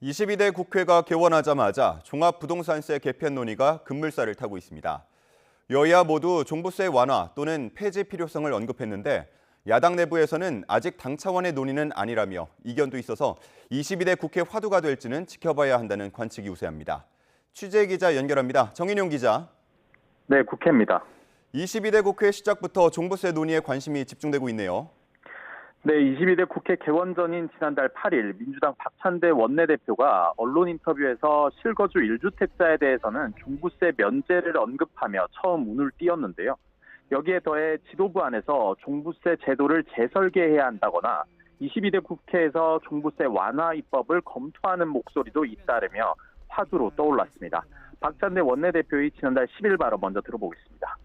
22대 국회가 개원하자마자 종합부동산세 개편 논의가 급물살을 타고 있습니다. 여야 모두 종부세 완화 또는 폐지 필요성을 언급했는데 야당 내부에서는 아직 당 차원의 논의는 아니라며 이견도 있어서 22대 국회 화두가 될지는 지켜봐야 한다는 관측이 우세합니다. 취재 기자 연결합니다. 정인용 기자. 네, 국회입니다. 22대 국회 시작부터 종부세 논의에 관심이 집중되고 있네요. 네, 22대 국회 개원 전인 지난달 8일 민주당 박찬대 원내대표가 언론 인터뷰에서 실거주 1주택자에 대해서는 종부세 면제를 언급하며 처음 운을 띄웠는데요. 여기에 더해 지도부 안에서 종부세 제도를 재설계해야 한다거나 22대 국회에서 종부세 완화 입법을 검토하는 목소리도 잇따르며 화두로 떠올랐습니다. 박찬대 원내대표의 지난달 10일 발언 먼저 들어보겠습니다.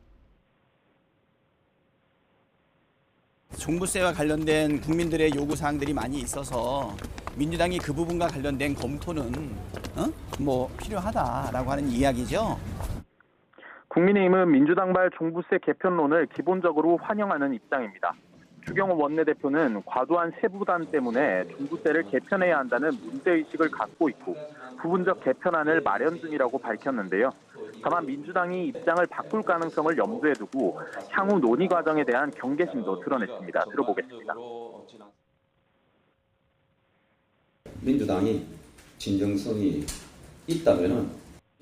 종부세와 관련된 국민들의 요구사항들이 많이 있어서 민주당이 그 부분과 관련된 검토는 필요하다라고 하는 이야기죠. 국민의힘은 민주당발 종부세 개편론을 기본적으로 환영하는 입장입니다. 추경호 원내대표는 과도한 세부담 때문에 종부세를 개편해야 한다는 문제의식을 갖고 있고 부분적 개편안을 마련 중이라고 밝혔는데요. 다만 민주당이 입장을 바꿀 가능성을 염두에 두고 향후 논의 과정에 대한 경계심도 드러냈습니다. 들어보겠습니다. 민주당이 진정성이 있다면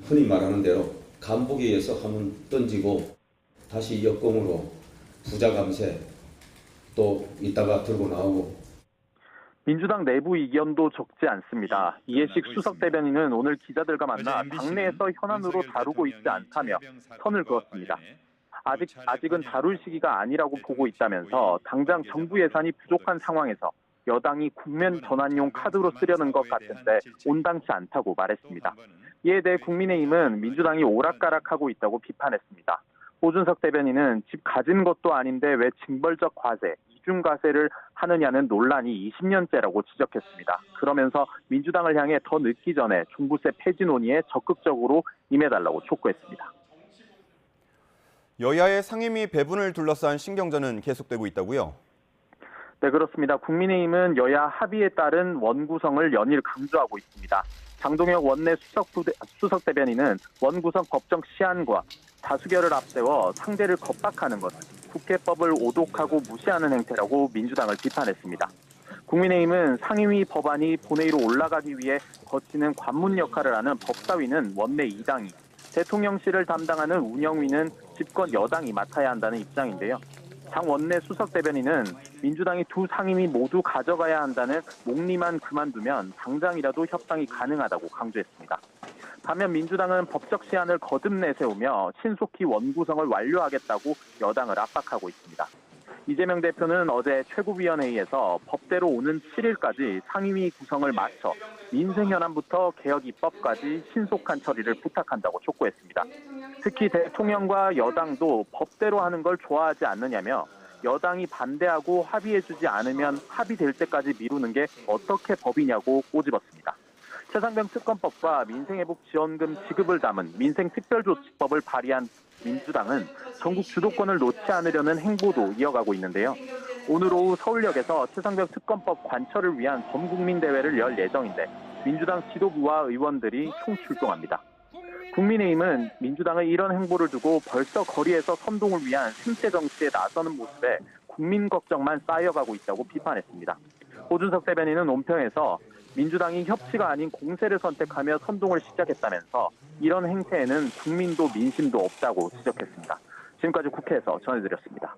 흔히 말하는 대로 간보기에서 한번 던지고 다시 역공으로 부자 감세 또 이따가 들고 나오고. 민주당 내부 이견도 적지 않습니다. 이해식 수석 대변인은 오늘 기자들과 만나 당내에서 현안으로 다루고 있지 않다며 선을 그었습니다. 아직은 다룰 시기가 아니라고 보고 있다면서 당장 정부 예산이 부족한 상황에서 여당이 국면 전환용 카드로 쓰려는 것 같은데 온당치 않다고 말했습니다. 이에 대해 국민의힘은 민주당이 오락가락하고 있다고 비판했습니다. 오준석 대변인은 집 가진 것도 아닌데 왜 징벌적 과세, 이중과세를 하느냐는 논란이 20년째라고 지적했습니다. 그러면서 민주당을 향해 더 늦기 전에 종부세 폐지 논의에 적극적으로 임해달라고 촉구했습니다. 여야의 상임위 배분을 둘러싼 신경전은 계속되고 있다고요? 네, 그렇습니다. 국민의힘은 여야 합의에 따른 원구성을 연일 강조하고 있습니다. 장동혁 원내 수석 대변인은 원구성 법정 시한과 다수결을 앞세워 상대를 겁박하는 것, 국회법을 오독하고 무시하는 행태라고 민주당을 비판했습니다. 국민의힘은 상임위 법안이 본회의로 올라가기 위해 거치는 관문 역할을 하는 법사위는 원내 2당이, 대통령실을 담당하는 운영위는 집권 여당이 맡아야 한다는 입장인데요. 장 원내 수석 대변인은 민주당이 두 상임위 모두 가져가야 한다는 목리만 그만두면 당장이라도 협상이 가능하다고 강조했습니다. 반면 민주당은 법적 시한을 거듭 내세우며 신속히 원구성을 완료하겠다고 여당을 압박하고 있습니다. 이재명 대표는 어제 최고위원회의에서 법대로 오는 7일까지 상임위 구성을 마쳐 민생 현안부터 개혁 입법까지 신속한 처리를 부탁한다고 촉구했습니다. 특히 대통령과 여당도 법대로 하는 걸 좋아하지 않느냐며 여당이 반대하고 합의해주지 않으면 합의될 때까지 미루는 게 어떻게 법이냐고 꼬집었습니다. 최상병 특검법과 민생회복지원금 지급을 담은 민생특별조치법을 발의한 민주당은 전국 주도권을 놓지 않으려는 행보도 이어가고 있는데요. 오늘 오후 서울역에서 최상병 특검법 관철을 위한 전국민 대회를 열 예정인데 민주당 지도부와 의원들이 총출동합니다. 국민의힘은 민주당의 이런 행보를 두고 벌써 거리에서 선동을 위한 생태 정치에 나서는 모습에 국민 걱정만 쌓여가고 있다고 비판했습니다. 오준석 대변인은 논평에서 민주당이 협치가 아닌 공세를 선택하며 선동을 시작했다면서 이런 행태에는 국민도 민심도 없다고 지적했습니다. 지금까지 국회에서 전해드렸습니다.